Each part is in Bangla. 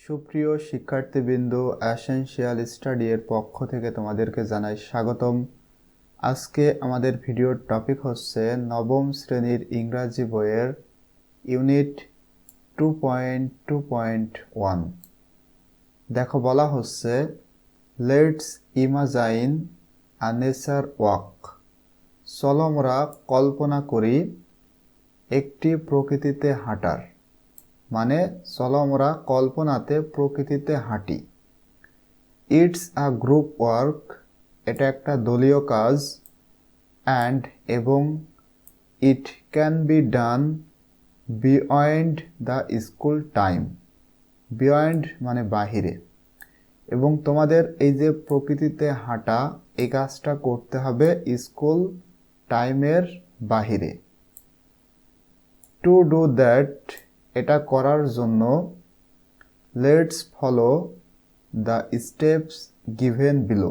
সুপ্রিয় শিক্ষার্থীবৃন্দ, এসেনশিয়াল স্টাডি এর পক্ষ থেকে তোমাদেরকে জানাই স্বাগতম। আজকে আমাদের ভিডিওর টপিক হচ্ছে নবম শ্রেণীর ইংরাজি বইয়ের ইউনিট 2.2.1। দেখো, বলা হচ্ছে লেটস ইমাজাইন আ নেচার ওয়াক। চলো আমরা কল্পনা করি একটি প্রকৃতিতে হাঁটার, মানে চলো আমরা কল্পনাতে প্রকৃতিতে হাঁটি। ইটস আ গ্রুপ ওয়ার্ক, এটা একটা দলীয় কাজ। অ্যান্ড এবং it can be done beyond the school time. Beyond মানে বাহিরে। এবং তোমাদের এই যে প্রকৃতিতে হাঁটা, এই কাজটা করতে হবে স্কুল টাইমের বাহিরে। টু ডু দ্যাট, এটা করার জন্য let's follow the steps given below.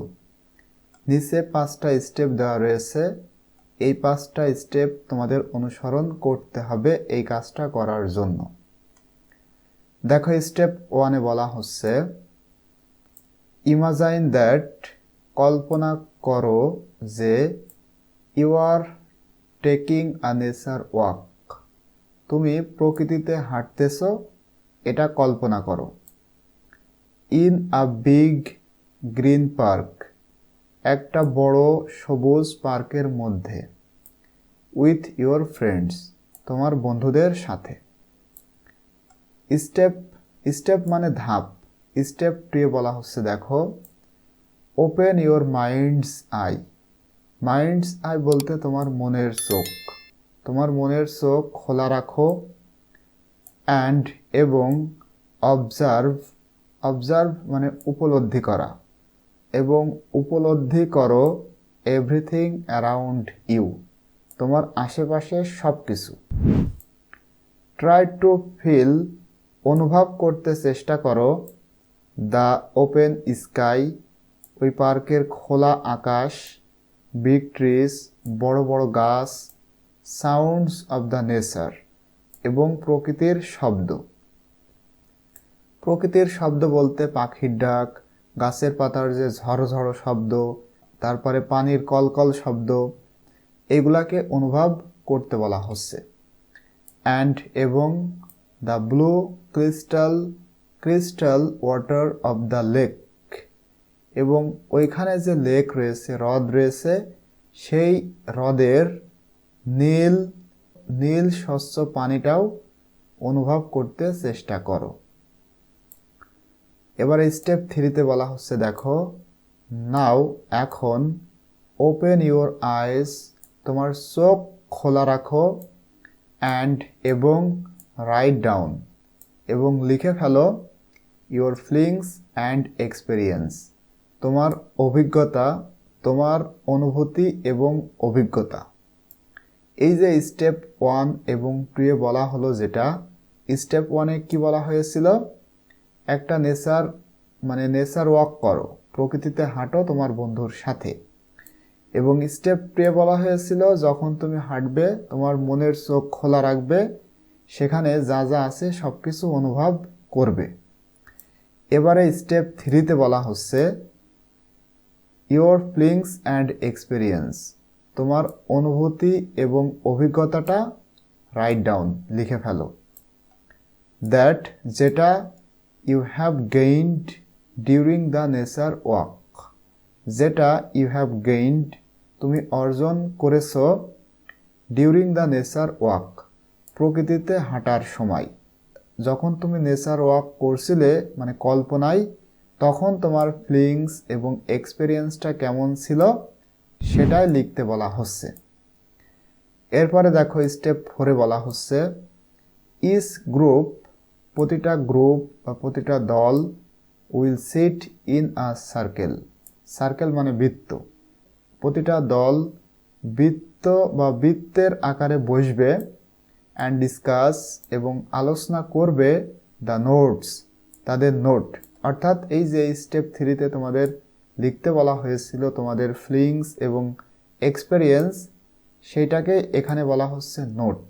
নিচে 5টা স্টেপ দেওয়া রয়েছে, এই 5টা স্টেপ তোমাদের অনুসরণ করতে হবে এই কাজটা করার জন্য। দেখো, স্টেপ 1-এ বলা হচ্ছে ইমাজাইন দ্যাট, কল্পনা করো যে you are taking a nature walk, তুমি প্রকৃতিতে হাঁটতেছ, এটা কল্পনা করো। In a big green park, একটা বড় সবুজ পার্কের মধ্যে। উইথ ইউর ফ্রেন্ডস, তোমার বন্ধুদের সাথে। স্টেপ মানে ধাপ। স্টেপ 2-এ বলা হচ্ছে, দেখো, open your minds I. Minds I বলতে তোমার মনের চোখ। তোমার মনের চোখ খোলা রাখো। অ্যান্ড এবং অবজার্ভ মানে উপলব্ধি করা, এবং উপলব্ধি করো এভরিথিং অ্যারাউন্ড ইউ, তোমার আশেপাশে সব কিছু। ট্রাই টু ফিল, অনুভব করতে চেষ্টা করো, দ্য ওপেন স্কাই, ওই পার্কের খোলা আকাশ, বিগ ট্রিজ, বড় বড় গাছ, সাউন্ডস অব দ্য নেচার, এবং প্রকৃতির শব্দ। প্রকৃতির শব্দ বলতে পাখির ডাক, গাছের পাতার যে ঝড়ঝড় শব্দ, তারপরে পানির কলকল শব্দ, এগুলাকে অনুভব করতে বলা হচ্ছে। অ্যান্ড এবং the blue crystal water of the lake, এবং ওইখানে যে লেক রয়েছে, হ্রদ রয়েছে, সেই হ্রদের নীল স্বচ্ছ পানিটাও অনুভব করতে চেষ্টা করো। এবার স্টেপ 3-তে বলা হচ্ছে, দেখো, নাও এখন, ওপেন ইউর আইস, তোমার চোখ খোলা রাখো। অ্যান্ড এবং রাইট ডাউন, এবং লিখে ফেলো ইউর ফিলিংস অ্যান্ড এক্সপিরিয়েন্স, তোমার অভিজ্ঞতা, তোমার অনুভূতি এবং অভিজ্ঞতা। এই যে স্টেপ 1 এবং 2-এ বলা হলো, যেটা স্টেপ 1-এ কি বলা হয়েছিল, একটা নেচার ওয়াক করো, প্রকৃতিতে হাঁটো তোমার বন্ধুর সাথে। এবং স্টেপ 2-এ বলা হয়েছিল, যখন তুমি হাঁটবে তোমার মনের চোখ খোলা রাখবে, সেখানে যা যা আছে সব কিছু অনুভব করবে। এবারে স্টেপ 3-তে বলা হচ্ছে ইউর ফিলিংস অ্যান্ড এক্সপিরিয়েন্স, তোমার অনুভূতি এবং অভিজ্ঞতাটা রাইট ডাউন, লিখে ফেলো। দ্যাট, যেটা you have gained during the nature walk, যেটা ইউ হ্যাভ গেইনড, তুমি অর্জন করেছ, ডিউরিং দ্য নেচার ওয়াক, প্রকৃতিতে হাঁটার সময়। যখন তুমি নেচার ওয়াক করছিলে, মানে কল্পনায়, তখন তোমার ফিলিংস এবং এক্সপিরিয়েন্সটা কেমন ছিল সেটাই লিখতে বলা হচ্ছে। এরপরে দেখো, স্টেপ 4-এ বলা হচ্ছে ইচ গ্রুপ, প্রতিটা গ্রুপ বা প্রতিটা দল, will seat in a circle. Circle মানে বৃত্ত। প্রতিটা দল বৃত্ত বা বৃত্তের আকারে বসবে। অ্যান্ড ডিসকাস, এবং আলোচনা করবে দ্য নোটস, তাদের নোট। অর্থাৎ এই যে স্টেপ 3-তে তোমাদের লিখতে বলা হয়েছিল তোমাদের ফিলিংস এবং এক্সপিরিয়েন্স, সেইটাকে এখানে বলা হচ্ছে নোট।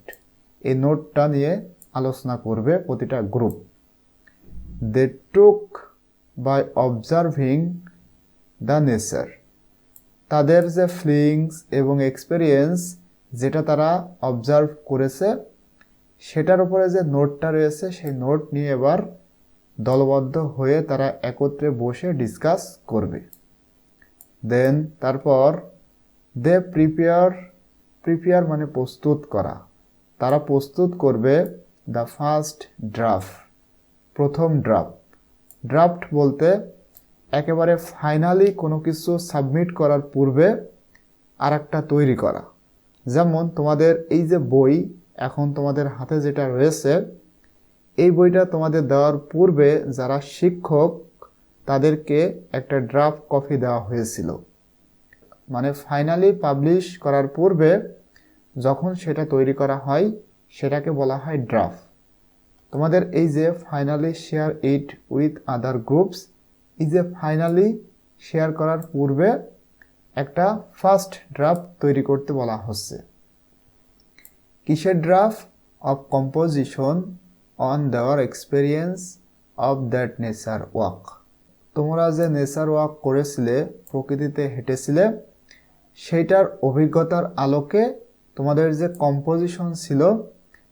এই নোটটা নিয়ে আলোচনা করবে প্রতিটা group. they took by observing the nature. তাদের যে ফিলিংস এবং এক্সপেরিয়েন্স যেটা তারা অবজার্ভ করেছে সেটার উপরে যে নোটটা রয়েছে সেই নোট নিয়ে এবার দলবদ্ধ হয়ে তারা একত্রে বসে ডিসকাস করবে। দেন তারপর দে প্রিপেয়ার মানে প্রস্তুত করা, তারা প্রস্তুত করবে দ্য ফার্স্ট ড্রাফট, প্রথম ড্রাফট বলতে একেবারে ফাইনালি কোনো কিছু সাবমিট করার পূর্বে আর একটা তৈরি করা। যেমন তোমাদের এই যে বই এখন তোমাদের হাতে যেটা রয়েছে এই বইটা তোমাদের দেওয়ার পূর্বে যারা শিক্ষক তাদেরকে একটা ড্রাফট কপি দেওয়া হয়েছিল, মানে ফাইনালি পাবলিশ করার পূর্বে যখন সেটা তৈরি করা হয় সেটাকে বলা হয় ড্রাফট। তোমাদের এই যে finally share it with other groups, এই যে ফাইনালি শেয়ার করার পূর্বে একটা ফার্স্ট ড্রাফট তৈরি করতে বলা হচ্ছে। কিসের ড্রাফট? অফ কম্পোজিশন অন দেওয়ার experience of that nature walk. তোমরা যে নেচার ওয়াক করেছিলে, প্রকৃতিতে হেঁটেছিলে, সেইটার অভিজ্ঞতার আলোকে তোমাদের যে কম্পোজিশন ছিল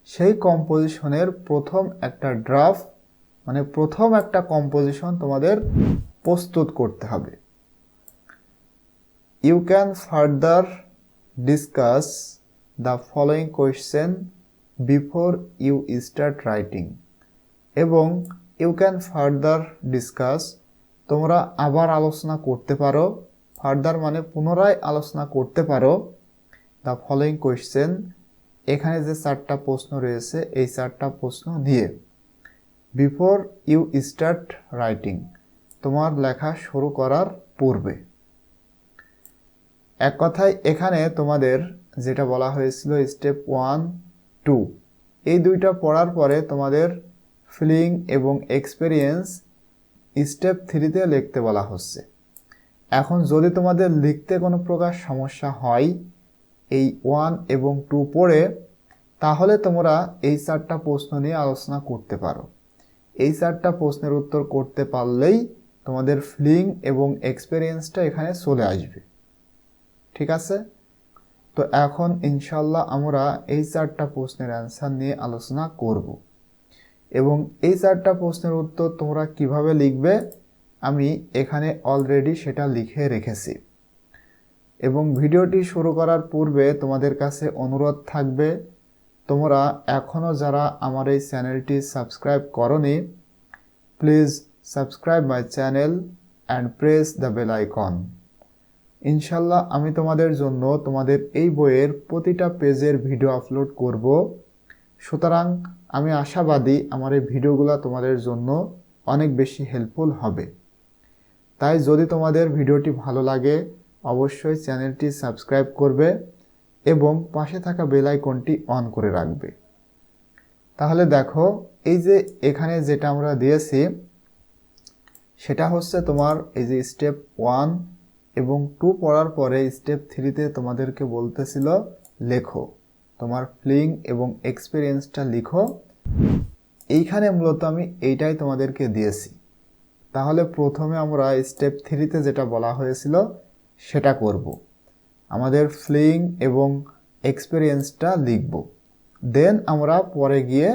সেই কম্পোজিশনের প্রথম একটা ড্রাফট মানে প্রথম একটা কম্পোজিশন তোমাদের প্রস্তুত করতে হবে। You can further discuss the following question before you start writing. এবং ইউ ক্যান ফার্দার ডিসকাস, তোমরা আবার আলোচনা করতে পারো, ফার্দার মানে পুনরায় আলোচনা করতে পারো দ্য ফলোয়িং কোয়েশ্চেন, এখানে যে 4টা প্রশ্ন রয়েছে এই 4টা প্রশ্ন নিয়ে বিফোর ইউ স্টার্ট রাইটিং, তোমার লেখা শুরু করার পূর্বে। এক কথায় এখানে তোমাদের যেটা বলা হয়েছিল স্টেপ 1, 2 এই দুইটা পড়ার পরে তোমাদের ফিলিং এবং এক্সপিরিয়েন্স স্টেপ 3তে লিখতে বলা হচ্ছে। এখন যদি তোমাদের লিখতে কোনো প্রকার সমস্যা হয় এই 1 এবং 2 পড়ে, তাহলে তোমরা এই 4টা প্রশ্ন নিয়ে আলোচনা করতে পারো। এই 4টা প্রশ্নের উত্তর করতে পারলেই তোমাদের ফিলিং এবং এক্সপিরিয়েন্সটা এখানে চলে আসবে। ঠিক আছে? তো এখন ইনশাল্লাহ আমরা এই 4টা প্রশ্নের অ্যান্সার নিয়ে আলোচনা করব এবং এই 4টা প্রশ্নের উত্তর তোমরা কিভাবে লিখবে আমি এখানে অলরেডি সেটা লিখে রেখেছি। এবং ভিডিওটি শুরু করার পূর্বে তোমাদের কাছে অনুরোধ থাকবে, তোমরা এখনও যারা আমার এই চ্যানেলটি সাবস্ক্রাইব করোনি, please subscribe my channel and press the bell icon. ইনশাল্লাহ আমি তোমাদের জন্য তোমাদের এই বইয়ের প্রতিটা পেজের ভিডিও আপলোড করব। সুতরাং আমি আশাবাদী আমার এই ভিডিওগুলো তোমাদের জন্য অনেক বেশি হেল্পফুল হবে। তাই যদি তোমাদের ভিডিওটি ভালো লাগে অবশ্যই চ্যানেলটি সাবস্ক্রাইব করবে এবং পাশে থাকা বেল আইকনটি অন করে রাখবে। তাহলে দেখো এই যে এখানে যেটা আমরা দিয়েছি সেটা হচ্ছে তোমার এই যে স্টেপ 1 এবং 2 পড়ার পরে স্টেপ 3তে তোমাদেরকে বলতেছিল লেখো, তোমার ফিলিং এবং এক্সপিরিয়েন্সটা লিখো। এইখানে মূলত আমি এইটাই তোমাদেরকে দিয়েছি। তাহলে প্রথমে আমরা স্টেপ 3তে যেটা বলা হয়েছিল সেটা করব, আমাদের ফিলিং এবং এক্সপিরিয়েন্সটা লিখব। দেন আমরা পরে গিয়ে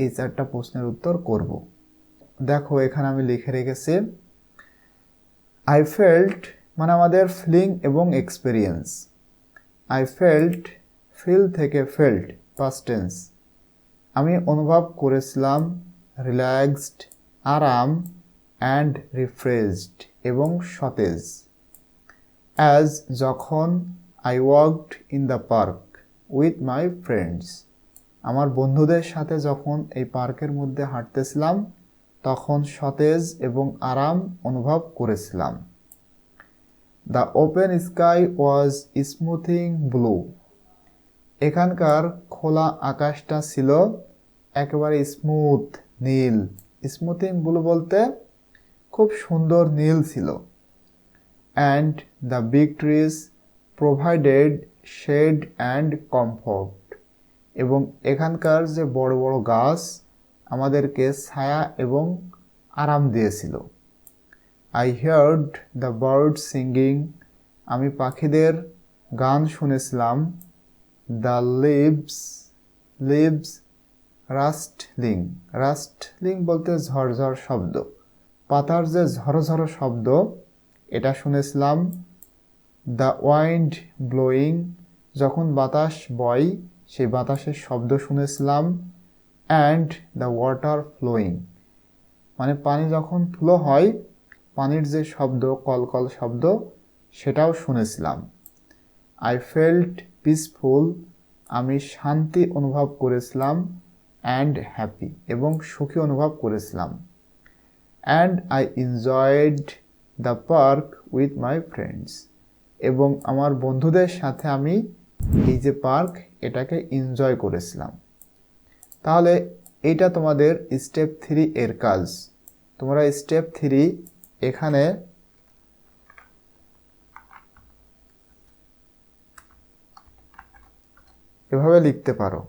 এই 4টা প্রশ্নের উত্তর করব। দেখো এখানে আমি লিখে রেখেছি আই ফেল্ট মানে আমাদের ফিলিং এবং এক্সপিরিয়েন্স। আই ফেল্ট, ফিল থেকে ফেল্ট পাস্ট টেন্স, আমি অনুভব করেছিলাম রিল্যাক্সড, আরাম, অ্যান্ড রিফ্রেশড এবং সতেজ। অ্যাজ যখন I walked in the park with my friends, আমার বন্ধুদের সাথে যখন এই পার্কের মধ্যে হাঁটতেছিলাম তখন সতেজ এবং আরাম অনুভব করেছিলাম। The open sky was smoothing blue, এখানকার খোলা আকাশটা ছিল একেবারে স্মুথ নীল। স্মুথিং ব্লু বলতে খুব সুন্দর নীল ছিল। And the big trees provided shade and comfort, এবং এখানকার যে বড় বড় গাছ আমাদেরকে ছায়া এবং আরাম দিয়েছিল। I heard the birds singing, আমি পাখিদের গান শুনেছিলাম। The leaves rustling বলতে ঝরঝর শব্দ, পাতার যে ঝরঝর শব্দ এটা শুনেছিলাম। The wind blowing, যখন বাতাস বয় সেই বাতাসের শব্দ শুনেছিলাম। And the water flowing, মানে পানি যখন ফ্লো হয় পানির যে শব্দ কলকল শব্দ সেটাও শুনেছিলাম। I felt peaceful, আমি শান্তি অনুভব করেছিলাম। And happy, এবং সুখী অনুভব করেছিলাম। And I enjoyed the park with my friends, এবং আমার বন্ধুদের সাথে আমি এই যে পার্ক এটাকে এনজয় করেছিলাম। তাহলে এইটা তোমাদের স্টেপ 3 এর কাজ। তোমরা স্টেপ 3 এখানে এভাবে লিখতে পারো।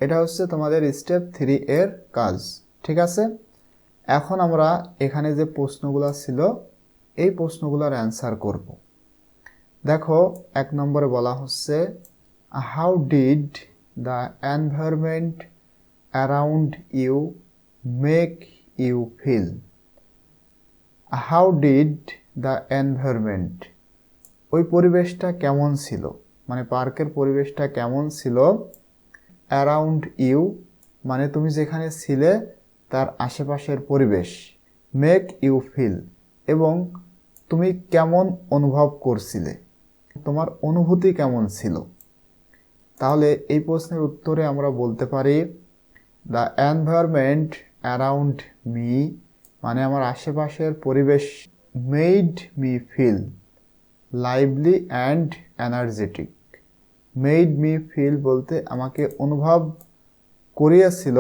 এটা হচ্ছে তোমাদের স্টেপ 3 এর কাজ, ঠিক আছে? এখন আমরা এখানে যে প্রশ্নগুলো ছিল এই প্রশ্নগুলোর অ্যান্সার করব। দেখো 1 নম্বরে বলা হচ্ছে how did the environment around you make you feel. How did the environment, ওই পরিবেশটা কেমন ছিল, মানে পার্কের পরিবেশটা কেমন ছিল। অ্যারাউন্ড ইউ মানে তুমি যেখানে ছিলে তার আশেপাশের পরিবেশ। মেক ইউ ফিল, এবং তুমি কেমন অনুভব করছিলে, তোমার অনুভূতি কেমন ছিল। তাহলে এই প্রশ্নের উত্তরে আমরা বলতে পারি দ্য এনভায়রনমেন্ট অ্যারাউন্ড মি, মানে আমার আশেপাশের পরিবেশ made me feel lively and energetic. Made me feel বলতে আমাকে অনুভব করিয়েছিল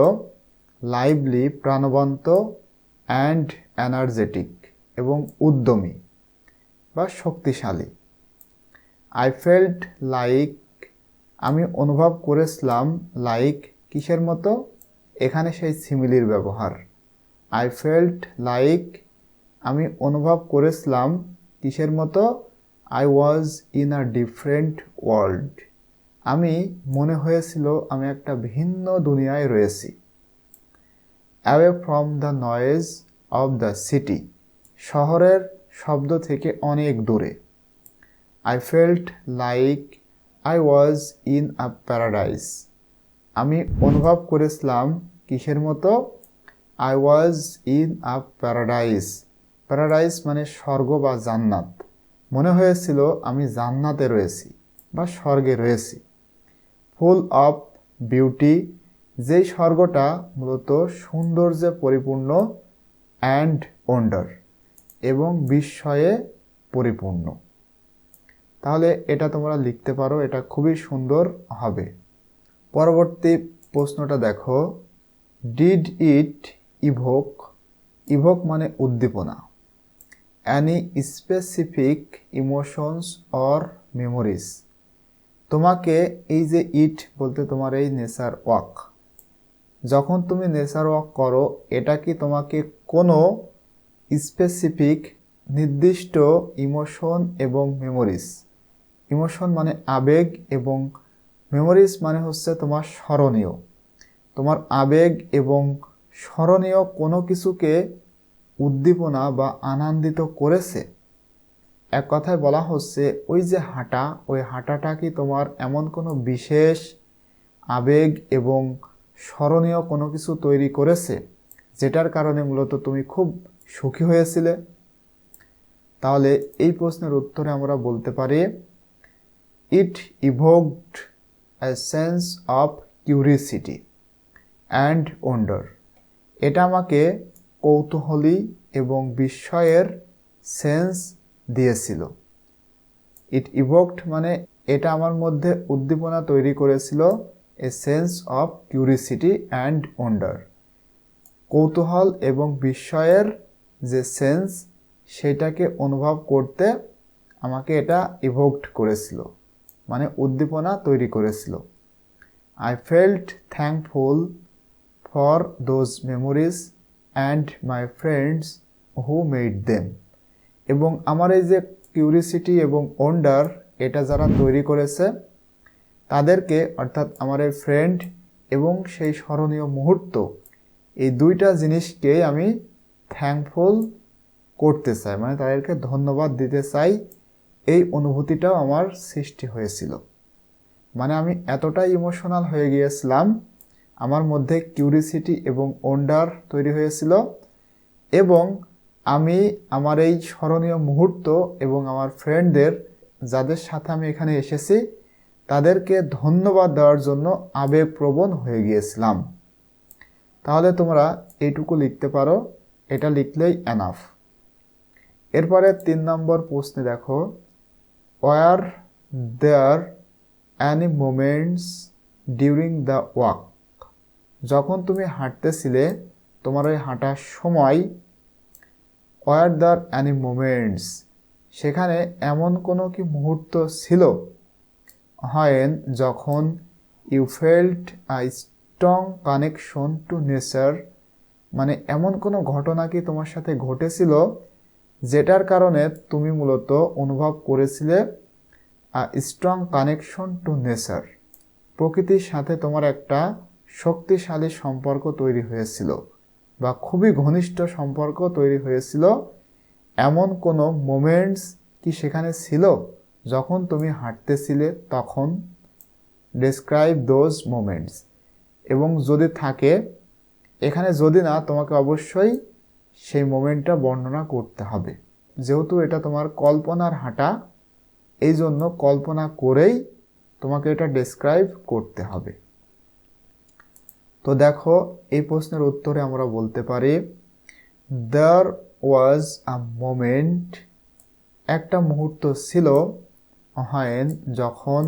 লাইভলি প্রাণবন্ত, অ্যান্ড এনার্জেটিক এবং উদ্যমী বা শক্তিশালী। আই ফেল্ট লাইক, আমি অনুভব করেছিলাম লাইক কিসের মতো, এখানে সেই সিমিলির ব্যবহার। আই ফেল্ট লাইক, আমি অনুভব করেছিলাম কিসের মতো, I was in a different world, আমি মনে হয়েছিল আমি একটা ভিন্ন দুনিয়ায় রয়েছি। Away from the noise of the city, শহরের শব্দ থেকে অনেক দূরে। I felt like I was in a paradise, আমি অনুভব করেছিলাম কিসের মতো, I was in a paradise. Paradise মানে স্বর্গ বা জান্নাত, মনে হয়েছিল আমি জান্নাতে রয়েছি বা স্বর্গে রয়েছি। ফুল অফ বিউটি, যেই স্বর্গটা মূলত সৌন্দর্যে পরিপূর্ণ, অ্যান্ড ওয়ান্ডার, এবং বিস্ময়ে পরিপূর্ণ। তাহলে এটা তোমরা লিখতে পারো, এটা খুবই সুন্দর হবে। পরবর্তী প্রশ্নটা দেখো, ডিড ইট ইভোক, ইভোক মানে উদ্দীপনা, any specific emotions or memories, তোমাকে এই যে ইট বলতে তোমার এই নেচার ওয়াক, যখন তুমি নেচার ওয়াক করো এটা কি তোমাকে কোনো স্পেসিফিক নির্দিষ্ট ইমোশন এবং মেমোরিজ, ইমোশন মানে আবেগ এবং মেমোরিজ মানে হচ্ছে তোমার স্মরণীয়, তোমার আবেগ এবং স্মরণীয় কোনো কিছুকে উদ্দীপনা বা আনন্দিত করেছে। এক কথায় বলা হচ্ছে ওই যে হাঁটা, ওই হাঁটাটা কি তোমার এমন কোনো বিশেষ আবেগ এবং স্মরণীয় কোনো কিছু তৈরি করেছে যেটার কারণে মূলত তুমি খুব সুখী হয়েছিলে। তাহলে এই প্রশ্নের উত্তরে আমরা বলতে পারি ইট ইভোকড a sense of curiosity and wonder, এটা আমাকে কৌতূহলী এবং বিস্ময়ের সেন্স দিয়েছিল। ইট ইভোকড মানে এটা আমার মধ্যে উদ্দীপনা তৈরি করেছিল, a sense of curiosity and wonder, কৌতূহল এবং বিস্ময়ের যে সেন্স সেটাকে অনুভব করতে আমাকে এটা ইভোকড করেছিল, মানে উদ্দীপনা তৈরি করেছিল। I felt thankful for those memories and my friends who made them. এবং আমার এই যে কিউরিসিটি এবং ওন্ডার এটা যারা তৈরি করেছে তাদেরকে অর্থাৎ আমার এই ফ্রেন্ড এবং সেই স্মরণীয় মুহূর্ত এই দুইটা জিনিসকে আমি থ্যাঙ্কফুল করতে চাই, মানে তাদেরকে ধন্যবাদ দিতে চাই। এই অনুভূতিটাও আমার সৃষ্টি হয়েছিল। মানে আমি এতটাই ইমোশনাল হয়ে গিয়েছিলাম, আমার মধ্যে কিউরিসিটি এবং ওন্ডার তৈরি হয়েছিল এবং আমি আমার এই স্মরণীয় মুহূর্ত এবং আমার ফ্রেন্ডদের যাদের সাথে আমি এখানে এসেছি তাদেরকে ধন্যবাদ দেওয়ার জন্য আবেগপ্রবণ হয়ে গিয়েছিলাম। তাহলে তোমরা এইটুকু লিখতে পারো, এটা লিখলেই এনাফ। এরপরে 3 নম্বর প্রশ্নে দেখো, were there any moments during the walk. যখন তুমি হাঁটতেছিলে তোমার ওই হাঁটার সময় ওয়ার দেয়ার অ্যানি মোমেন্টস, সেখানে এমন কোনো কি মুহূর্ত ছিল হয় যখন you felt a strong connection to nature, মানে এমন কোনো ঘটনা কি তোমার সাথে ঘটেছিল যেটার কারণে তুমি মূলত অনুভব করেছিলে আ স্ট্রং কানেকশন টু নেচার, প্রকৃতির সাথে তোমার একটা শক্তিশালী সম্পর্ক তৈরি হয়েছিল বা খুবই ঘনিষ্ঠ সম্পর্ক তৈরি হয়েছিল। এমন কোনো মোমেন্টস কি সেখানে ছিল যখন তুমি হাঁটতেছিলে তখন? Describe those moments. এবং যদি থাকে, এখানে যদি না, তোমাকে অবশ্যই সেই মোমেন্টটা বর্ণনা করতে হবে। যেহেতু এটা তোমার কল্পনার হাঁটা, এই জন্য কল্পনা করেই তোমাকে এটা ডেসক্রাইব করতে হবে। তো দেখো, এই প্রশ্নের উত্তরে আমরা বলতে পারি দেয়ার ওয়াজ আ মোমেন্ট, একটা মুহূর্ত ছিল হয় যখন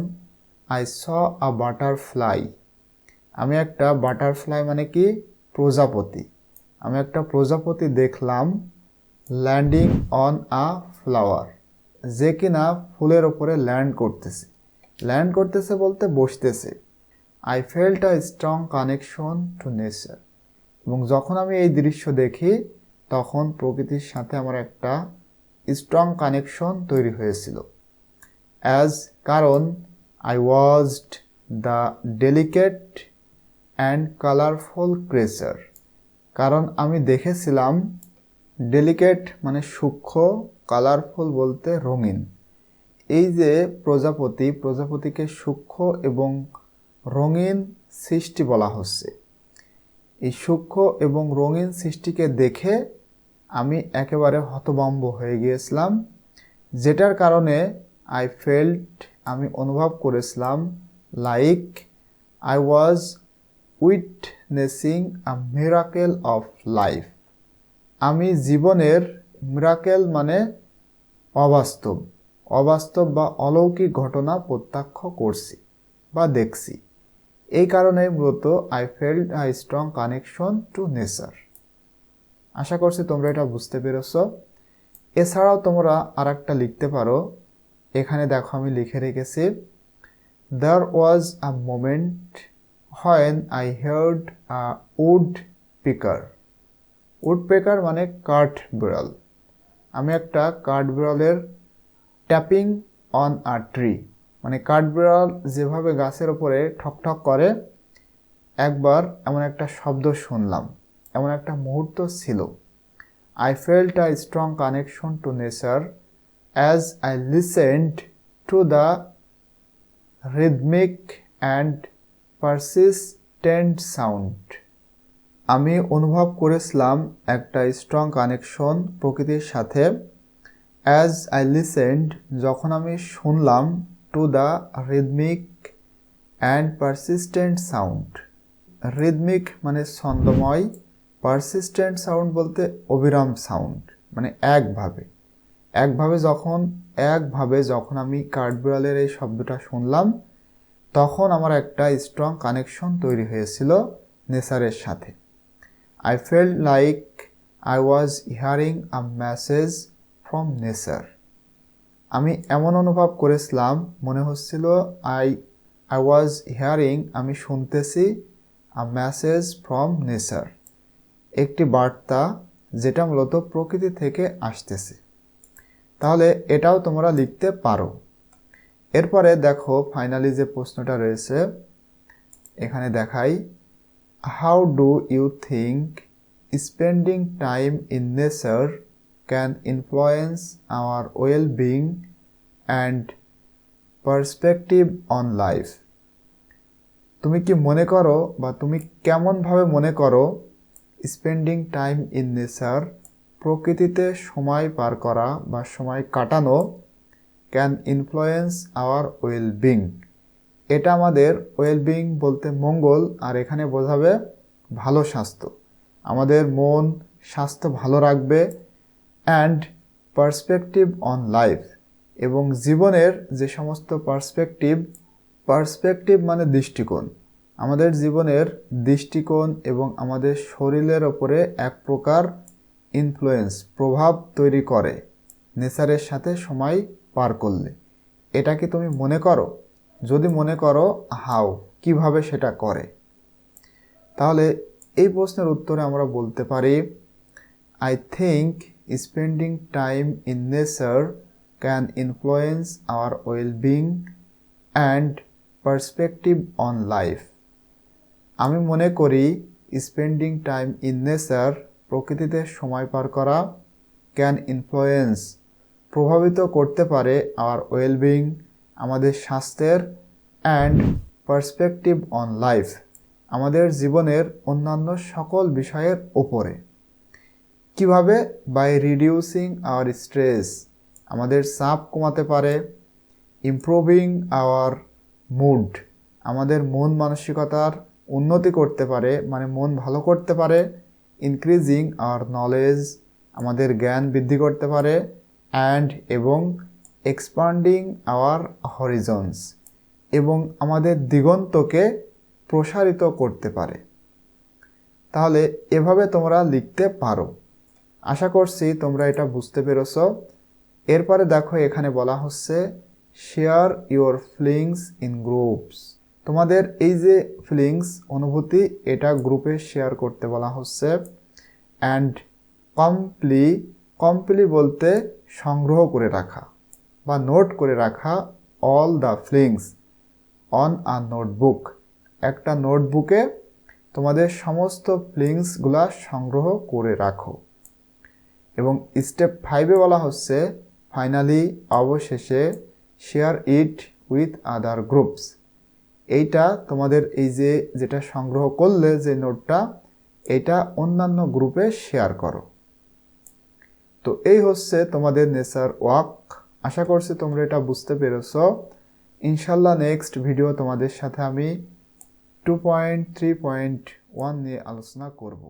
আই স আ বাটারফ্লাই, আমি একটা বাটারফ্লাই মানে কি প্রজাপতি, আমি একটা প্রজাপতি দেখলাম ল্যান্ডিং অন আ ফ্লাওয়ার, যে কিনা ফুলের ওপরে ল্যান্ড করতেছে বলতে বসতেছে। I felt a strong connection to nature, এবং যখন আমি এই দৃশ্য দেখি তখন প্রকৃতির সাথে আমার একটা স্ট্রং কানেকশন তৈরি হয়েছিল। অ্যাজ, কারণ I ওয়াজড the delicate and colourful creature, কারণ আমি দেখেছিলাম, ডেলিকেট মানে সূক্ষ্ম, কালারফুল বলতে রঙিন। এই যে প্রজাপতিকে সূক্ষ্ম এবং রঙিন সৃষ্টি বলা হচ্ছে। এই সূক্ষ্ম এবং রঙিন সৃষ্টিকে দেখে আমি একেবারে হতভম্ব হয়ে গিয়েছিলাম, যেটার কারণে আই ফেল্ট, আমি অনুভব করেছিলাম, like I was witnessing a miracle of life, আমি জীবনের মিরাকেল মানে অবাস্তব বা অলৌকিক ঘটনা প্রত্যক্ষ করছি বা দেখছি। এই কারণে মূলত I felt a strong connection to nature. আশা করছি তোমরা এটা বুঝতে পেরেছ। এছাড়াও তোমরা আর একটা লিখতে পারো, এখানে দেখো আমি লিখে রেখেছি there was a moment when I heard a woodpecker মানে কাঠ বিড়াল, আমি একটা কাঠ বিড়ালের ট্যাপিং অন আ ট্রি, মানে কাঠ বিড়াল যেভাবে গাছের ওপরে ঠকঠক করে, একবার এমন একটা শব্দ শুনলাম, এমন একটা মুহূর্ত ছিল। I felt a strong connection to nature as I listened to the rhythmic and persistent sound, আমি অনুভব করেছিলাম একটা স্ট্রং কানেকশন প্রকৃতির সাথে। অ্যাজ আই লিসেন্ড, যখন আমি শুনলাম, to the rhythmic and persistent sound, rhythmic মানে ছন্দময়, পারসিস্টেন্ট সাউন্ড বলতে অবিরাম সাউন্ড, মানে একভাবে যখন আমি কাঠবিড়ালের এই শব্দটা শুনলাম, তখন আমার একটা স্ট্রং কানেকশন তৈরি হয়েছিল নেচারের সাথে। I felt like I was hearing a message from nature. আমি এমন অনুভব করেছিলাম, মনে হচ্ছিল আই আই ওয়াজ হিয়ারিং, আমি শুনতেছি আ মেসেজ ফ্রম নেচার, একটি বার্তা যেটা মূলত প্রকৃতি থেকে আসতেছে। তাহলে এটাও তোমরা লিখতে পারো। এরপরে দেখো ফাইনালি যে প্রশ্নটা রয়েছে এখানে দেখাই, how do you think spending time in nature can influence our well being and perspective on life? তুমি কি মনে করো বা তুমি কেমনভাবে মনে করো স্পেন্ডিং টাইম ইন নেচার, প্রকৃতিতে সময় পার করা বা সময় কাটানো, can influence our well being, এটা আমাদের ওয়েল বিং বলতে মঙ্গল, আর এখানে বোঝাবে ভালো স্বাস্থ্য, আমাদের মন স্বাস্থ্য ভালো রাখবে, অ্যান্ড পার্সপেক্টিভ অন লাইফ, এবং জীবনের যে সমস্ত পার্সপেক্টিভ মানে দৃষ্টিকোণ, আমাদের জীবনের দৃষ্টিকোণ এবং আমাদের শরীরের ওপরে এক প্রকার ইনফ্লুয়েন্স প্রভাব তৈরি করে নেচারের সাথে সময় পার করলে। এটা কি তুমি মনে করো? যদি মনে করো, হাউ, কিভাবে সেটা করে? তাহলে এই প্রশ্নের উত্তরে আমরা বলতে পারি, I think spending time in nature can influence our well being and perspective on life. আমি মনে করি স্পেন্ডিং টাইম ইন নেচার, প্রকৃতিতে সময় পার করা, ক্যান ইনফ্লুয়েন্স প্রভাবিত করতে পারে আওয়ার ওয়েল বিং আমাদের স্বাস্থ্যের, অ্যান্ড পার্সপেক্টিভ অন লাইফ আমাদের জীবনের অন্যান্য সকল বিষয়ের ওপরে। কিভাবে? বাই রিডিউসিং আওয়ার স্ট্রেস, আমাদের চাপ কমাতে পারে, ইমপ্রুভিং আওয়ার মুড, আমাদের মন মানসিকতার উন্নতি করতে পারে, মানে মন ভালো করতে পারে, ইনক্রিজিং আওয়ার নলেজ, আমাদের জ্ঞান বৃদ্ধি করতে পারে, অ্যান্ড এবং এক্সপান্ডিং আওয়ার হরিজনস, এবং আমাদের দিগন্তকে প্রসারিত করতে পারে। তাহলে এভাবে তোমরা লিখতে পারো। আশা করছি তোমরা এটা বুঝতে পেরেছ। এরপরে দেখো এখানে বলা হচ্ছে share your feelings in groups, তোমাদের এই যে ফিলিংস অনুভূতি এটা গ্রুপে শেয়ার করতে বলা হচ্ছে। অ্যান্ড কমপ্লি বলতে সংগ্রহ করে রাখা বা নোট করে রাখা, all the feelings on a notebook, একটা নোটবুকে তোমাদের সমস্ত ফিলিংসগুলা সংগ্রহ করে রাখো। এবং স্টেপ 5-এ বলা হচ্ছে ফাইনালি, অবশেষে, share it with other groups, এইটা তোমাদের এই যে যেটা সংগ্রহ করলে যে নোটটা, এটা অন্যান্য গ্রুপে শেয়ার করো। তো এই হচ্ছে তোমাদের নেচার ওয়াক। আশা করছি তোমরা এটা বুঝতে পেরেছ। ইনশাল্লাহ নেক্সট ভিডিও তোমাদের সাথে আমি 2.3.1 নিয়ে আলোচনা করব।